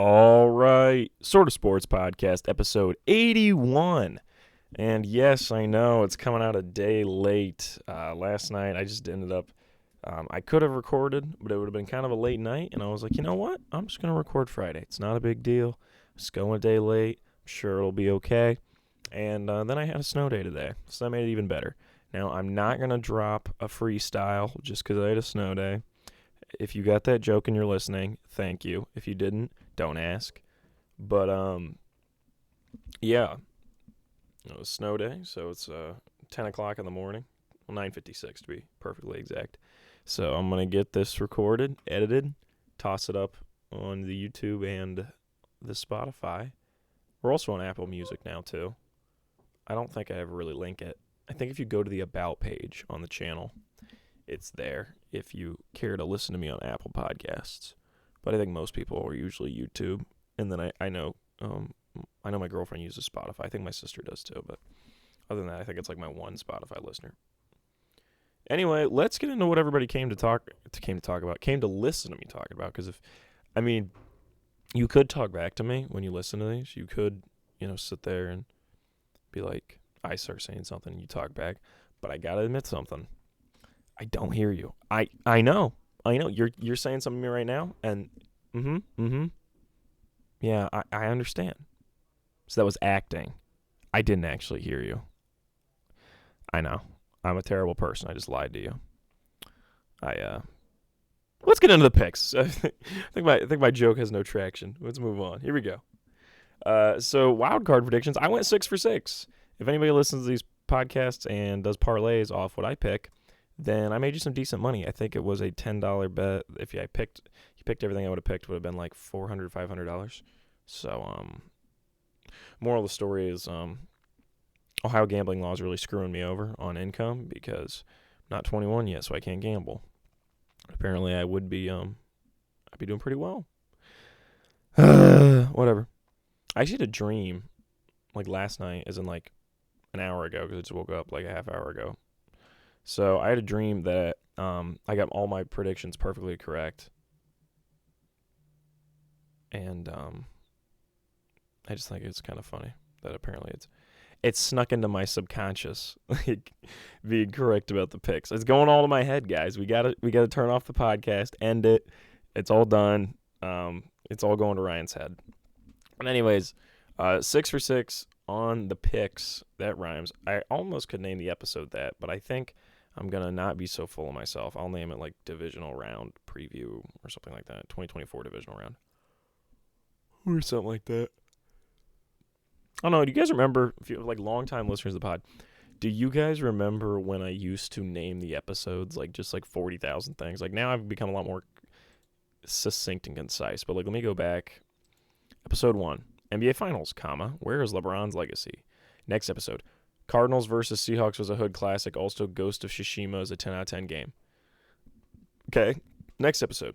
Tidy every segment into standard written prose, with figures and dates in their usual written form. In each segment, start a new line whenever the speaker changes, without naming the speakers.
All right. Sort of Sports Podcast, episode 81. And yes, I know it's coming out a day late. Last night, I just ended up, I could have recorded, but it would have been kind of a late night. And I was like, you know what? I'm just going to record Friday. It's not a big deal. Just going a day late. I'm sure it'll be okay. And then I had a snow day today, so that made it even better. Now, I'm not going to drop a freestyle just because I had a snow day. If you got that joke and you're listening, thank you. If you didn't, don't ask. But yeah, it was snow day, so it's 10 o'clock in the morning. Well, 9:56 to be perfectly exact. So I'm gonna get this recorded, edited, toss it up on the YouTube and the Spotify. We're also on Apple Music now too. I don't think I ever really link it. I think if you go to the About page on the channel, it's there if you care to listen to me on Apple Podcasts. But I think most people are usually YouTube. And then I know my girlfriend uses Spotify. I think my sister does too. But other than that, I think it's like my one Spotify listener. Anyway, let's get into what everybody came to listen to me talking about. Because you could talk back to me when you listen to these. You could, sit there and be like, I start saying something, you talk back. But I gotta admit something. I don't hear you. I know. You're saying something to me right now, and yeah, I understand. So that was acting. I didn't actually hear you. I know. I'm a terrible person. I just lied to you. Let's get into the picks. I think my joke has no traction. Let's move on. Here we go. So wild card predictions. I went 6 for 6. If anybody listens to these podcasts and does parlays off what I pick, then I made you some decent money. I think it was a $10 bet. If you picked everything I would have picked, would have been like $400, $500. So, moral of the story is, Ohio gambling laws are really screwing me over on income because I'm not 21 yet, so I can't gamble. Apparently, I would be, I'd be doing pretty well. Whatever. I actually had a dream, like last night, as in like an hour ago, because I just woke up like a half hour ago. So I had a dream that I got all my predictions perfectly correct. And I just think it's kind of funny that apparently it's snuck into my subconscious, like being correct about the picks. It's going all to my head, guys. We gotta turn off the podcast, end it. It's all done. It's all going to Ryan's head. But anyways, 6 for 6 on the picks. That rhymes. I almost could name the episode that, but I think I'm going to not be so full of myself. I'll name it like Divisional Round Preview or something like that. 2024 Divisional Round. Or something like that. I don't know. Do you guys remember, if you're like longtime listeners of the pod, do you guys remember when I used to name the episodes like just like 40,000 things? Like now I've become a lot more succinct and concise. But like let me go back. Episode 1, NBA Finals, where is LeBron's legacy? Next episode, Cardinals versus Seahawks was a hood classic. Also, Ghost of Tsushima is a 10 out of 10 game. Okay. Next episode.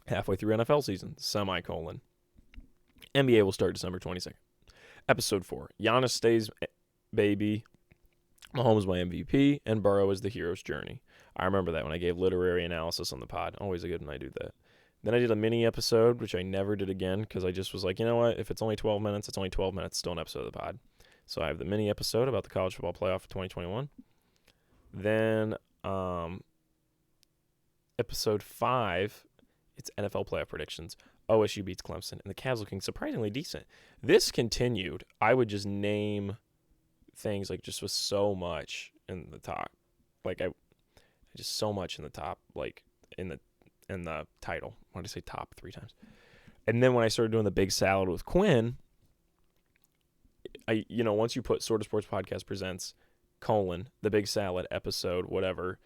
Halfway through NFL season. Semicolon. NBA will start December 22nd. Episode 4. Giannis stays baby. Mahomes my MVP. And Burrow is the hero's journey. I remember that when I gave literary analysis on the pod. Always a good when I do that. Then I did a mini episode, which I never did again because I just was like, you know what? If it's only 12 minutes, it's only 12 minutes. Still an episode of the pod. So I have the mini episode about the college football playoff of 2021. Then episode 5, it's NFL playoff predictions. OSU beats Clemson, and the Cavs looking surprisingly decent. This continued. I would just name things like just with so much in the top. Like I just so much in the top, like in the title. Why did I say top 3 times? And then when I started doing the big salad with Quinn, once you put Sort of Sports Podcast Presents, the big salad episode, whatever,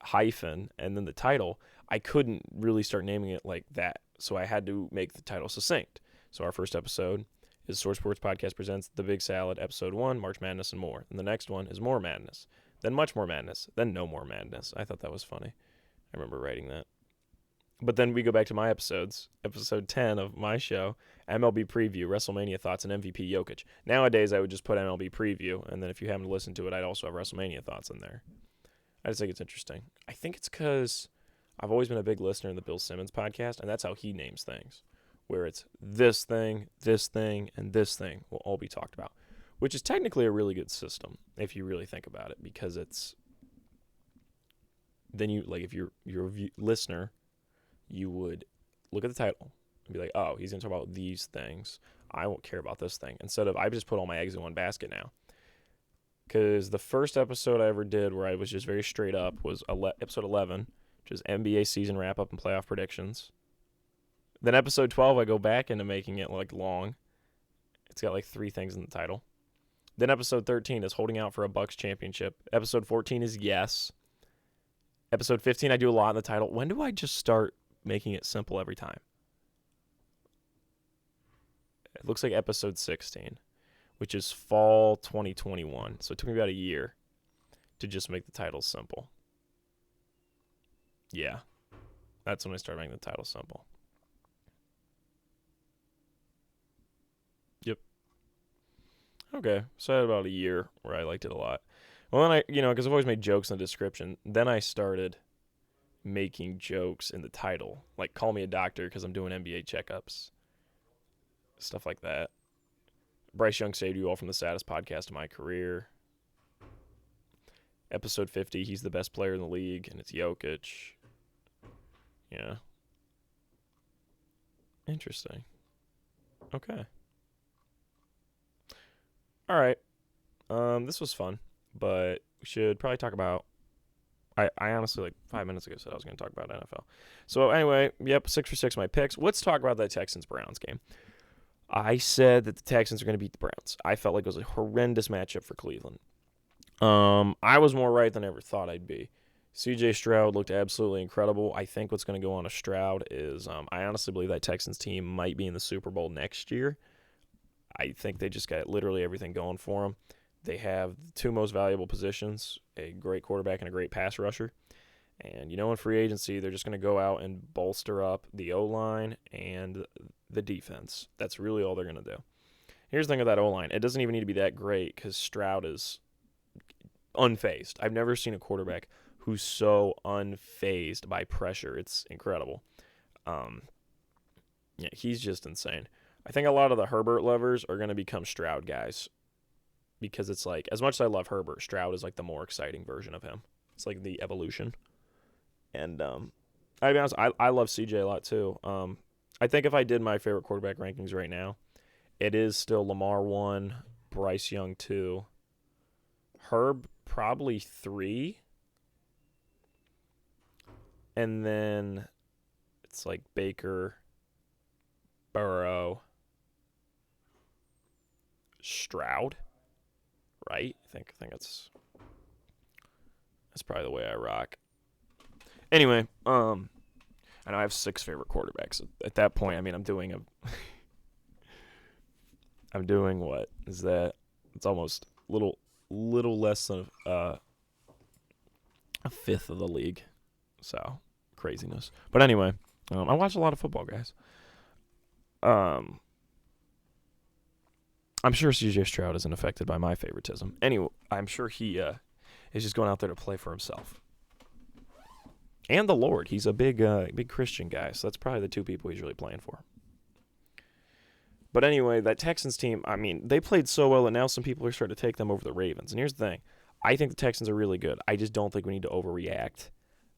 hyphen, and then the title, I couldn't really start naming it like that. So I had to make the title succinct. So our first episode is Sort of Sports Podcast Presents The Big Salad, Episode 1, March Madness and More. And the next one is More Madness, then Much More Madness, then No More Madness. I thought that was funny. I remember writing that. But then we go back to my episodes. Episode 10 of my show, MLB Preview, WrestleMania Thoughts, and MVP Jokic. Nowadays, I would just put MLB Preview, and then if you happen to listen to it, I'd also have WrestleMania Thoughts in there. I just think it's interesting. I think it's because I've always been a big listener in the Bill Simmons podcast, and that's how he names things, where it's this thing, and this thing will all be talked about, which is technically a really good system if you really think about it, because it's then you, like, if you're a listener, you would look at the title and be like, oh, he's going to talk about these things. I won't care about this thing. Instead of, I just put all my eggs in one basket now. Because the first episode I ever did where I was just very straight up was episode 11, which is NBA season wrap-up and playoff predictions. Then episode 12, I go back into making it, like, long. It's got, like, 3 things in the title. Then episode 13 is holding out for a Bucks championship. Episode 14 is yes. Episode 15, I do a lot in the title. When do I just start making it simple every time? It looks like episode 16, which is fall 2021. So it took me about a year to just make the titles simple. Yeah, that's when I started making the title simple. Yep. Okay, so I had about a year where I liked it a lot. Well, then because I've always made jokes in the description, then I started making jokes in the title. Like, call me a doctor because I'm doing NBA checkups. Stuff like that. Bryce Young saved you all from the saddest podcast of my career. Episode 50, he's the best player in the league, and it's Jokic. Yeah. Interesting. Okay. All right. This was fun, but we should probably talk about. I honestly, like 5 minutes ago, said I was going to talk about NFL. So anyway, yep, 6 for 6 my picks. Let's talk about that Texans-Browns game. I said that the Texans are going to beat the Browns. I felt like it was a horrendous matchup for Cleveland. I was more right than I ever thought I'd be. C.J. Stroud looked absolutely incredible. I think what's going to go on to Stroud is I honestly believe that Texans team might be in the Super Bowl next year. I think they just got literally everything going for them. They have the 2 most valuable positions, a great quarterback and a great pass rusher. And, in free agency, they're just going to go out and bolster up the O-line and the defense. That's really all they're going to do. Here's the thing with that O-line. It doesn't even need to be that great because Stroud is unfazed. I've never seen a quarterback who's so unfazed by pressure. It's incredible. Yeah, he's just insane. I think a lot of the Herbert lovers are going to become Stroud guys because it's like, as much as I love Herbert, Stroud is like the more exciting version of him. It's like the evolution. And I'll be honest, I love CJ a lot too. I think if I did my favorite quarterback rankings right now, it is still Lamar 1, Bryce Young 2, Herb probably 3, and then it's like Baker, Burrow, Stroud, right? I think that's probably the way I rock. Anyway, I know I have 6 favorite quarterbacks. At that point, I mean, I'm doing what is that? It's almost little less than a fifth of the league. So craziness. But anyway, I watch a lot of football, guys. I'm sure CJ Stroud isn't affected by my favoritism. Anyway, I'm sure he is just going out there to play for himself. And the Lord. He's a big Christian guy, so that's probably the 2 people he's really playing for. But anyway, that Texans team, I mean, they played so well that now some people are starting to take them over the Ravens. And here's the thing. I think the Texans are really good. I just don't think we need to overreact.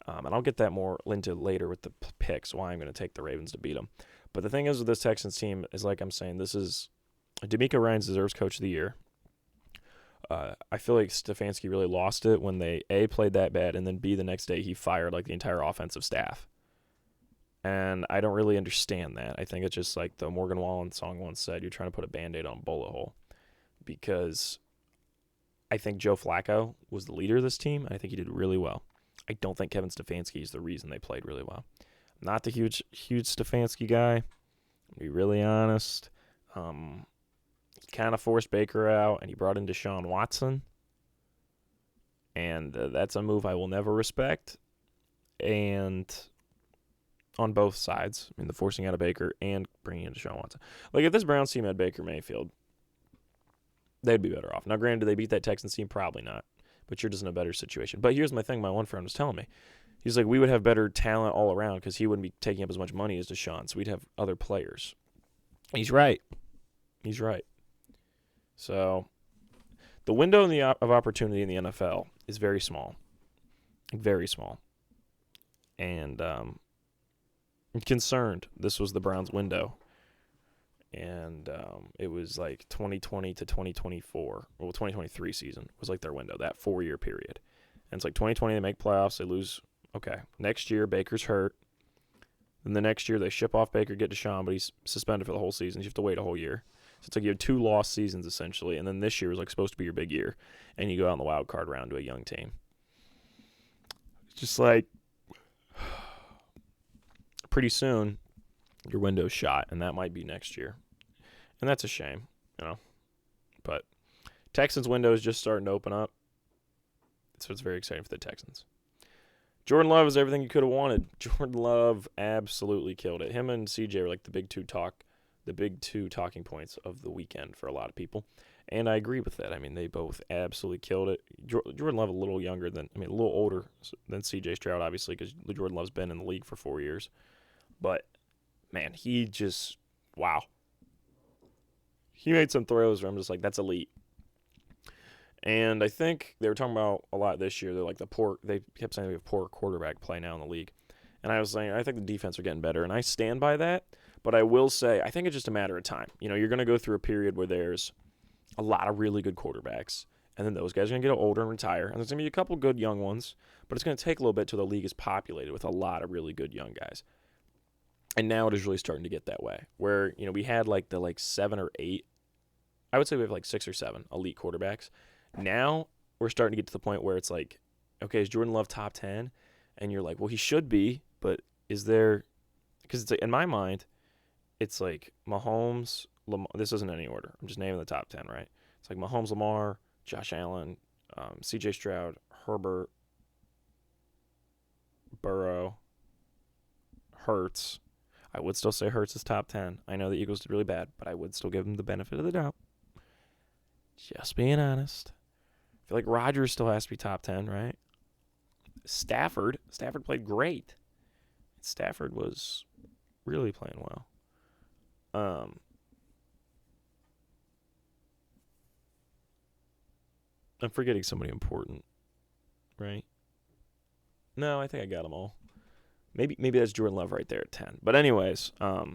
And I'll get that more into later with the picks, why I'm going to take the Ravens to beat them. But the thing is with this Texans team is, like I'm saying, this is DeMeco Ryans deserves Coach of the Year. I feel like Stefanski really lost it when they, A, played that bad, and then B, the next day he fired like the entire offensive staff. And I don't really understand that. I think it's just like the Morgan Wallen song once said, you're trying to put a Band-Aid on a bullet hole. Because I think Joe Flacco was the leader of this team, and I think he did really well. I don't think Kevin Stefanski is the reason they played really well. I'm not the huge Stefanski guy, to be really honest. He kind of forced Baker out, and he brought in Deshaun Watson. And that's a move I will never respect. And on both sides, I mean, the forcing out of Baker and bringing in Deshaun Watson. Like, if this Browns team had Baker Mayfield, they'd be better off. Now, granted, did they beat that Texans team? Probably not. But you're just in a better situation. But here's my thing. My one friend was telling me. He's like, we would have better talent all around because he wouldn't be taking up as much money as Deshaun, so we'd have other players. He's right. He's right. So the window of opportunity in the NFL is very small, very small, and I'm concerned. This was the Browns' window, and it was like 2020 to 2024, well, 2023 season was like their window, that 4-year period. And it's like 2020 they make playoffs, they lose. Okay, next year Baker's hurt. Then the next year they ship off Baker, get Deshaun, but he's suspended for the whole season. You have to wait a whole year. So it's like you have 2 lost seasons essentially, and then this year was like supposed to be your big year, and you go out in the wild card round to a young team. It's just like pretty soon your window's shot, and that might be next year, and that's a shame, you know. But Texans' window is just starting to open up, so it's very exciting for the Texans. Jordan Love is everything you could have wanted. Jordan Love absolutely killed it. Him and CJ were like the big two talking points of the weekend for a lot of people. And I agree with that. I mean, they both absolutely killed it. Jordan Love a little older than CJ Stroud, obviously, because Jordan Love's been in the league for 4 years. But, man, he just, wow. He made some throws where I'm just like, that's elite. And I think they were talking about a lot this year. They kept saying we have poor quarterback play now in the league. And I was saying, I think the defense are getting better. And I stand by that. But I will say, I think it's just a matter of time. You know, you're going to go through a period where there's a lot of really good quarterbacks. And then those guys are going to get older and retire. And there's going to be a couple good young ones. But it's going to take a little bit till the league is populated with a lot of really good young guys. And now it is really starting to get that way. Where, you know, we had like 7 or 8. I would say we have like 6 or 7 elite quarterbacks. Now we're starting to get to the point where it's like, okay, is Jordan Love top 10? And you're like, well, he should be, but is there – because it's like, in my mind, it's like Mahomes, Lamar. This isn't any order. I'm just naming the top 10, right? It's like Mahomes, Lamar, Josh Allen, CJ Stroud, Herbert, Burrow, Hurts. I would still say Hurts is top 10. I know the Eagles did really bad, but I would still give them the benefit of the doubt. Just being honest. I feel like Rodgers still has to be top 10, right? Stafford played great. Stafford was really playing well. I'm forgetting somebody important, right? No, I think I got them all. Maybe that's Jordan Love right there at 10. But anyways, I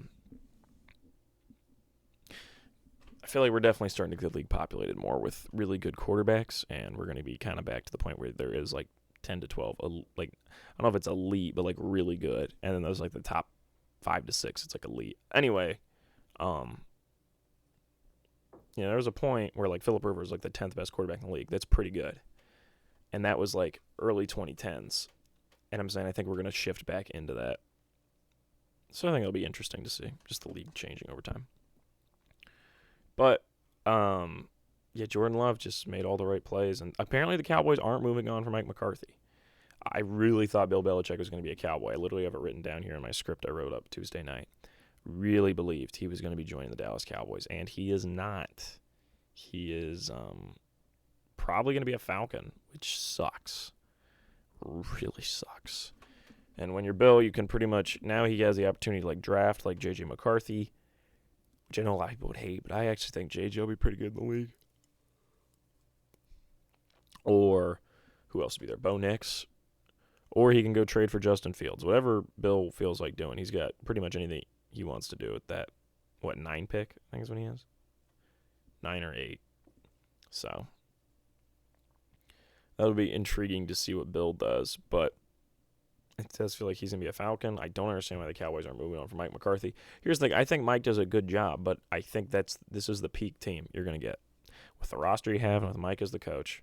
feel like we're definitely starting to get the league populated more with really good quarterbacks, and we're going to be kind of back to the point where there is like 10 to 12, like I don't know if it's elite, but like really good, and then there's like the top 5 to 6, it's like elite. Anyway, you know, there was a point where like Phillip Rivers was like the 10th best quarterback in the league. That's pretty good, and that was like early 2010s. And I'm saying I think we're going to shift back into that. So I think it'll be interesting to see, just the league changing over time. But, yeah, Jordan Love just made all the right plays. And apparently the Cowboys aren't moving on from Mike McCarthy. I really thought Bill Belichick was going to be a Cowboy. I literally have it written down here in my script I wrote up Tuesday night. Really believed he was going to be joining the Dallas Cowboys. And he is not. He is probably going to be a Falcon, which sucks. Really sucks. And when you're Bill, you can pretty much, now he has the opportunity to like draft like J.J. McCarthy, which I know a lot of people would hate, but I actually think J.J. will be pretty good in the league. Or who else would be there? Bo Nix. Or he can go trade for Justin Fields. Whatever Bill feels like doing, he's got pretty much anything he wants to do with that, 9 pick, I think is what he has? 9 or 8. So that'll be intriguing to see what Bill does, but it does feel like he's going to be a Falcon. I don't understand why the Cowboys aren't moving on from Mike McCarthy. Here's the thing. I think Mike does a good job, but I think this is the peak team you're going to get. With the roster you have and with Mike as the coach,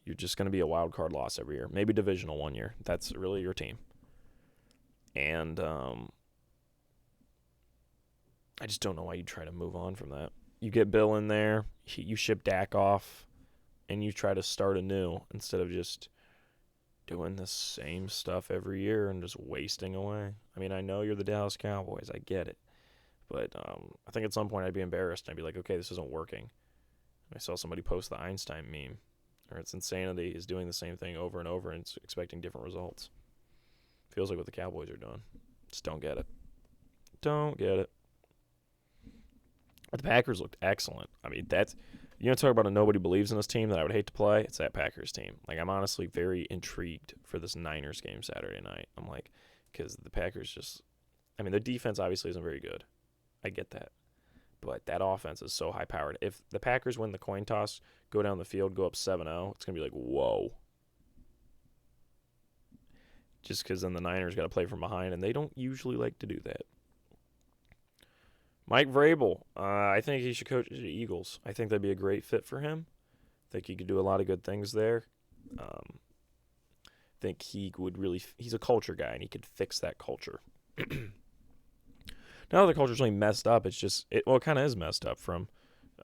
you're just going to be a wild card loss every year. Maybe divisional one year. That's really your team. And I just don't know why you try to move on from that. You get Bill in there, you ship Dak off, and you try to start anew instead of just doing the same stuff every year and just wasting away. I mean, I know you're the Dallas Cowboys. I get it. But I think at some point I'd be embarrassed. I'd be like, okay, this isn't working. I saw somebody post the Einstein meme, or it's insanity is doing the same thing over and over and expecting different results. Feels like what the Cowboys are doing. Just don't get it. Don't get it. But the Packers looked excellent. I mean, that's talk about a nobody believes in this team that I would hate to play. It's that Packers team. Like, I'm honestly very intrigued for this Niners game Saturday night. I'm like, because the Packers just, I mean, their defense obviously isn't very good. I get that. But that offense is so high powered. If the Packers win the coin toss, go down the field, go up 7-0, it's going to be like, whoa. Just because then the Niners got to play from behind, and they don't usually like to do that. Mike Vrabel, I think he should coach the Eagles. I think that'd be a great fit for him. I think he could do a lot of good things there. I think he would really, he's a culture guy, and he could fix that culture. Now the culture's really messed up. It's just, it kind of is messed up from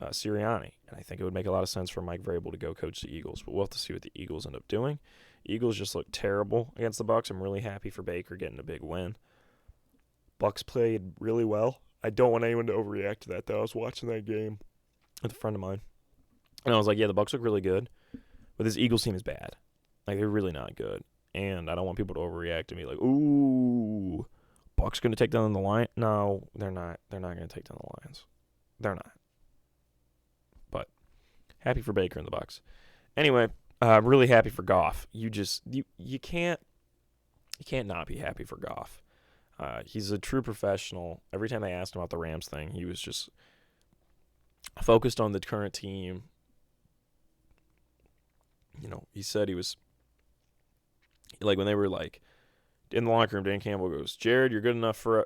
Sirianni. And I think it would make a lot of sense for Mike Vrabel to go coach the Eagles. But we'll have to see what the Eagles end up doing. Eagles just look terrible against the Bucs. I'm really happy for Baker getting a big win. Bucs played really well. I don't want anyone to overreact to that, though. I was watching that game with a friend of mine. And I was like, yeah, the Bucs look really good. But this Eagles team is bad. Like, they're really not good. And I don't want people to overreact to me like, ooh, Bucs going to take down the Lions? No, they're not. They're not going to take down the Lions. They're not. But happy for Baker and the Bucs. Anyway, I'm really happy for Goff. You can't not be happy for Goff. He's a true professional. Every time they asked him about the Rams thing, he was just focused on the current team. He said he was like when they were like in the locker room. Dan Campbell goes, "Jared, you're good enough for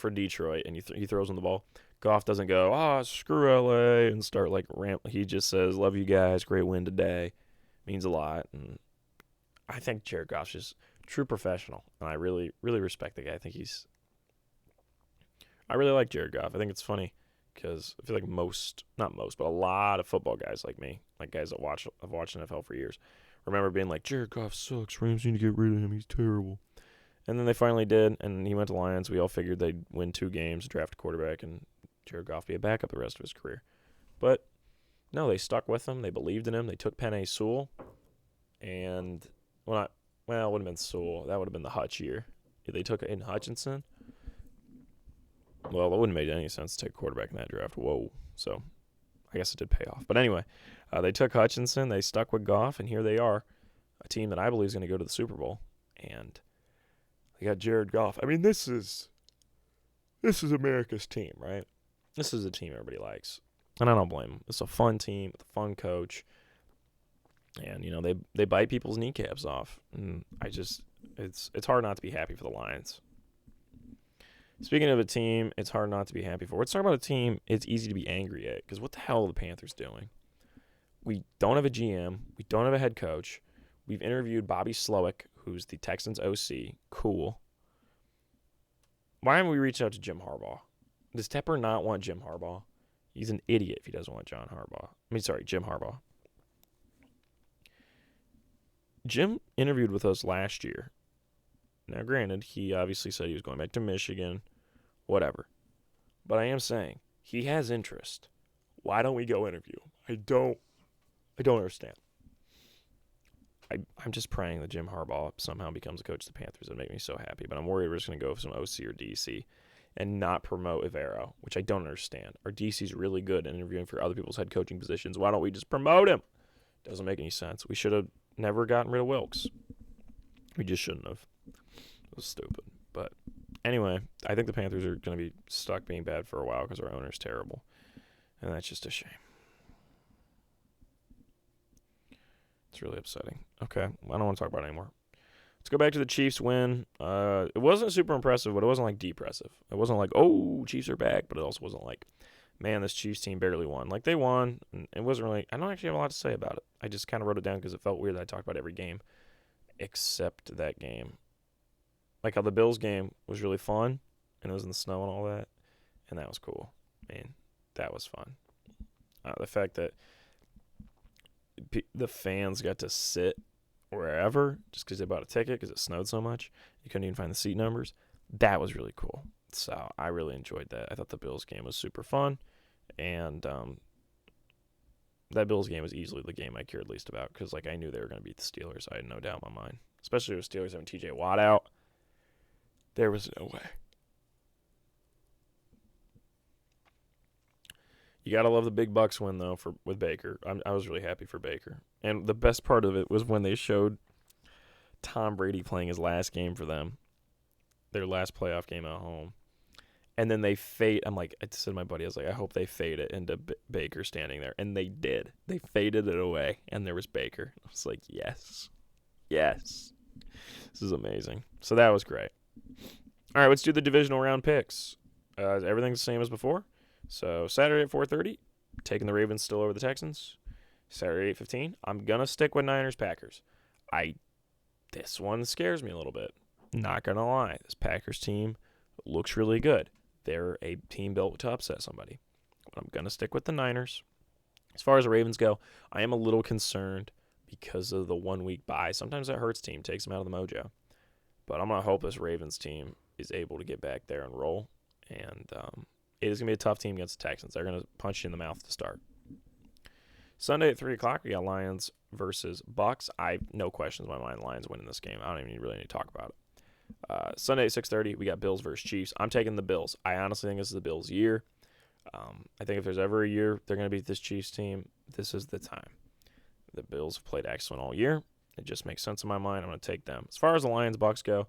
Detroit," and he throws him the ball. Goff doesn't go, screw LA, and start like ramp. He just says, "Love you guys, great win today," means a lot, and I think Jared Goff's just true professional, and I really, really respect the guy. I really like Jared Goff. I think it's funny because I feel like not most, but a lot of football guys like me, like guys that have watched NFL for years, remember being like, Jared Goff sucks. Rams need to get rid of him. He's terrible. And then they finally did, and he went to Lions. We all figured they'd win 2 games, draft a quarterback, and Jared Goff be a backup the rest of his career. But no, they stuck with him. They believed in him. They took Penei Sewell, and it would have been Sewell. That would have been the Hutch year. If they took in Hutchinson, well, it wouldn't have made any sense to take a quarterback in that draft. Whoa. So I guess it did pay off. But anyway, they took Hutchinson. They stuck with Goff, and here they are, a team that I believe is going to go to the Super Bowl. And they got Jared Goff. I mean, this is America's team, right? This is a team everybody likes. And I don't blame them. It's a fun team with a fun coach. And, they bite people's kneecaps off. And it's hard not to be happy for the Lions. Speaking of a team, it's hard not to be happy for. Let's talk about a team it's easy to be angry at. Because what the hell are the Panthers doing? We don't have a GM. We don't have a head coach. We've interviewed Bobby Slowick, who's the Texans OC. Cool. Why haven't we reached out to Jim Harbaugh? Does Tepper not want Jim Harbaugh? He's an idiot if he doesn't want Jim Harbaugh. Jim interviewed with us last year. Now, granted, he obviously said he was going back to Michigan, whatever. But I am saying, he has interest. Why don't we go interview him? I don't understand. I'm just praying that Jim Harbaugh somehow becomes a coach of the Panthers. It'd make me so happy. But I'm worried we're just going to go with some OC or DC and not promote Ivero, which I don't understand. Our DC's really good at interviewing for other people's head coaching positions. Why don't we just promote him? Doesn't make any sense. We should have never gotten rid of Wilkes. We just shouldn't have. It was stupid. But anyway, I think the Panthers are going to be stuck being bad for a while because our owner's terrible. And that's just a shame. It's really upsetting. Okay, I don't want to talk about it anymore. Let's go back to the Chiefs win. It wasn't super impressive, but it wasn't like depressive. It wasn't like, oh, Chiefs are back, but it also wasn't like, man, this Chiefs team barely won. Like, they won, and it wasn't really, I don't actually have a lot to say about it. I just kind of wrote it down because it felt weird that I talked about every game except that game. Like how the Bills game was really fun, and it was in the snow and all that, and that was cool. I mean, that was fun. The fact that the fans got to sit wherever just because they bought a ticket because it snowed so much. You couldn't even find the seat numbers. That was really cool. So I really enjoyed that. I thought the Bills game was super fun. And that Bills game was easily the game I cared least about because I knew they were going to beat the Steelers. I had no doubt in my mind. Especially with Steelers having TJ Watt out. There was no way. You gotta love the big Bucks win though with Baker. I was really happy for Baker, and the best part of it was when they showed Tom Brady playing his last game for them, their last playoff game at home, and then they fade. I'm like, I said to my buddy, I was like, I hope they fade it into Baker standing there, and they did. They faded it away, and there was Baker. I was like, yes, yes, this is amazing. So that was great. All right, let's do the divisional round picks. Everything's the same as before. So Saturday at 4:30, taking the Ravens still over the Texans. Saturday 8:15, I'm gonna stick with Niners Packers. This one scares me a little bit. Not gonna lie, this Packers team looks really good. They're a team built to upset somebody. But I'm gonna stick with the Niners. As far as the Ravens go, I am a little concerned because of the 1 week bye. Sometimes that hurts team, takes them out of the mojo. But I'm gonna hope this Ravens team is able to get back there and roll. And it is going to be a tough team against the Texans. They're going to punch you in the mouth to start. Sunday at 3 o'clock, we got Lions versus Bucks. No questions in my mind. Lions winning this game. I don't even really need to talk about it. Sunday at 6:30, we got Bills versus Chiefs. I'm taking the Bills. I honestly think this is the Bills' year. I think if there's ever a year they're going to beat this Chiefs team, this is the time. The Bills have played excellent all year. It just makes sense in my mind. I'm going to take them. As far as the Lions-Bucks go,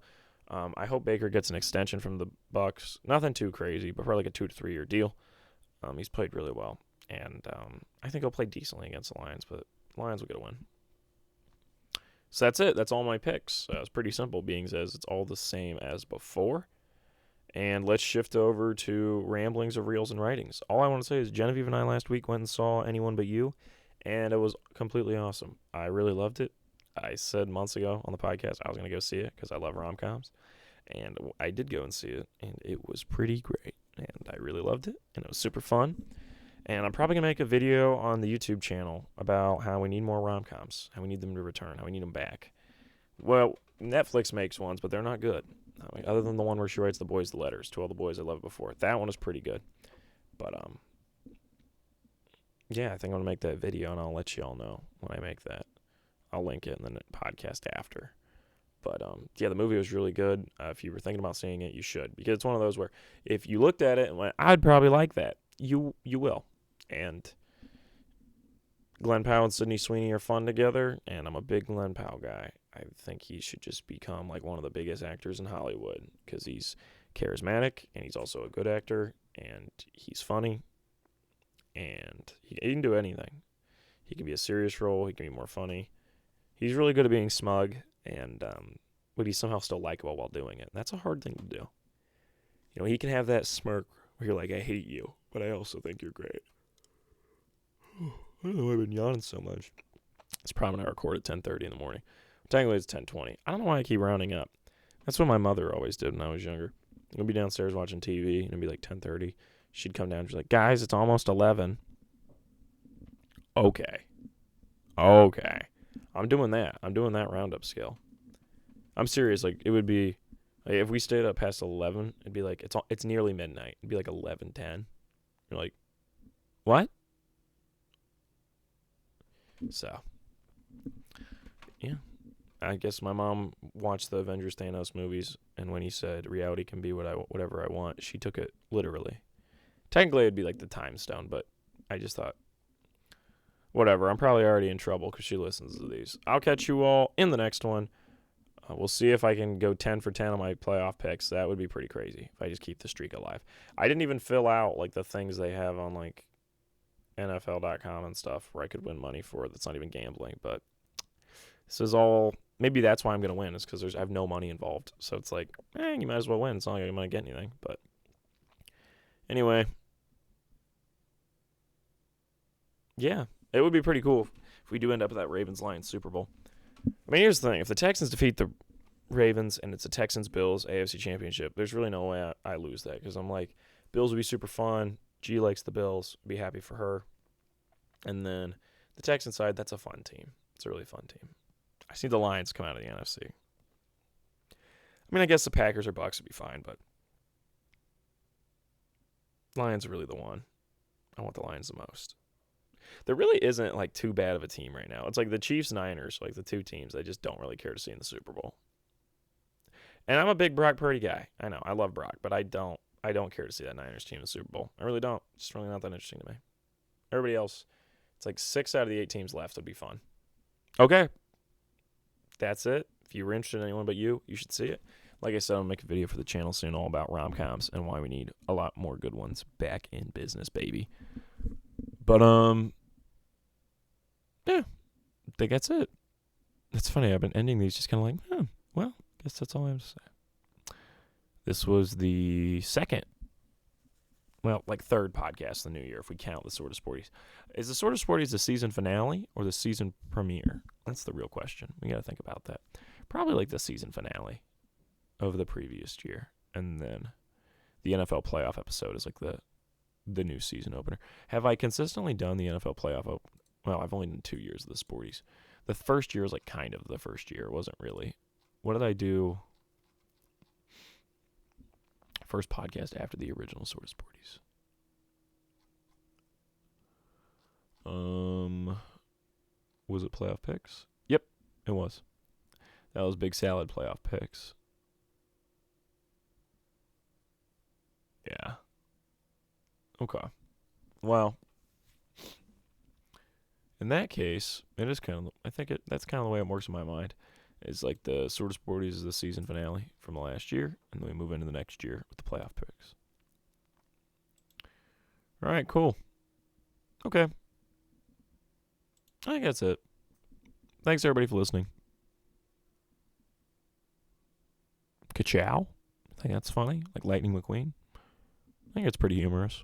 I hope Baker gets an extension from the Bucks. Nothing too crazy, but probably like a 2 to 3 year deal. He's played really well, and I think he'll play decently against the Lions, but the Lions will get a win. So that's it. That's all my picks. It's pretty simple, being as it's all the same as before. And let's shift over to ramblings of reels and writings. All I want to say is Genevieve and I last week went and saw Anyone But You, and it was completely awesome. I really loved it. I said months ago on the podcast I was going to go see it because I love rom-coms. And I did go and see it, and it was pretty great. And I really loved it, and it was super fun. And I'm probably going to make a video on the YouTube channel about how we need more rom-coms, how we need them to return, how we need them back. Well, Netflix makes ones, but they're not good. I mean, other than the one where she writes the boys the letters to all the boys I loved before. That one is pretty good. But, yeah, I think I'm going to make that video, and I'll let you all know when I make that. I'll link it in the podcast after. But, yeah, the movie was really good. If you were thinking about seeing it, you should. Because it's one of those where if you looked at it and went, I'd probably like that, you will. And Glenn Powell and Sydney Sweeney are fun together, and I'm a big Glenn Powell guy. I think he should just become like one of the biggest actors in Hollywood because he's charismatic, and he's also a good actor, and he's funny, and he can do anything. He can be a serious role. He can be more funny. He's really good at being smug, and but he's somehow still likable while doing it. And that's a hard thing to do. You know, he can have that smirk where you're like, I hate you, but I also think you're great. I don't know why I've been yawning so much. It's probably when I record at 10:30 in the morning. Technically, it's 10:20. I don't know why I keep rounding up. That's what my mother always did when I was younger. I'd be downstairs watching TV, and it'd be like 10:30. She'd come down and she's like, guys, it's almost 11. Okay. I'm doing that. I'm doing that roundup scale. I'm serious. Like, it would be, like, if we stayed up past 11, it'd be like, it's nearly midnight. It'd be like 11:10. You're like, what? So, yeah. I guess my mom watched the Avengers Thanos movies, and when he said reality can be whatever I want, she took it literally. Technically, it'd be like the time stone, but I just thought, whatever. I'm probably already in trouble because she listens to these. I'll catch you all in the next one. We'll see if I can go 10 for 10 on my playoff picks. That would be pretty crazy if I just keep the streak alive. I didn't even fill out like the things they have on like NFL.com and stuff where I could win money for that's not even gambling. But this is all. Maybe that's why I'm going to win is because I have no money involved. So it's like, you might as well win. It's not like I'm going to get anything. But anyway, yeah, it would be pretty cool if we do end up with that Ravens-Lions Super Bowl. I mean, here's the thing. If the Texans defeat the Ravens and it's a Texans-Bills AFC Championship, there's really no way I lose that because I'm like, Bills would be super fun. G likes the Bills. Be happy for her. And then the Texans side, that's a fun team. It's a really fun team. I see the Lions come out of the NFC. I mean, I guess the Packers or Bucks would be fine, but Lions are really the one. I want the Lions the most. There really isn't like too bad of a team right now. It's like the Chiefs, Niners, like the two teams I just don't really care to see in the Super Bowl. And I'm a big Brock Purdy guy. I know, I love Brock, but I don't care to see that Niners team in the Super Bowl. I really don't. It's really not that interesting to me. Everybody else, it's like 6 out of the 8 teams left would be fun. Okay. That's it. If you were interested in anyone but you should see it. Like I said, I'll make a video for the channel soon all about rom-coms and why we need a lot more good ones back in business, baby. But, yeah, I think that's it. It's funny. I've been ending these just kind of like, well, I guess that's all I have to say. This was the third podcast of the new year, if we count the Sort of Sporties. Is the Sort of Sporties the season finale or the season premiere? That's the real question. We got to think about that. Probably like the season finale of the previous year. And then the NFL playoff episode is like the new season opener. Have I consistently done the NFL playoff? Well, I've only done 2 years of the Sporties. The first year was like kind of the first year. It wasn't really. What did I do? First podcast after the original Sort of Sporties. Was it playoff picks? Yep, it was. That was Big Salad playoff picks. Yeah. Okay. Well, in that case, it is kind of. I think that's kind of the way it works in my mind. It's like the Sort of Sporties is the season finale from the last year, and then we move into the next year with the playoff picks. All right, cool. Okay. I think that's it. Thanks, everybody, for listening. Ka-chow. I think that's funny. Like Lightning McQueen. I think it's pretty humorous.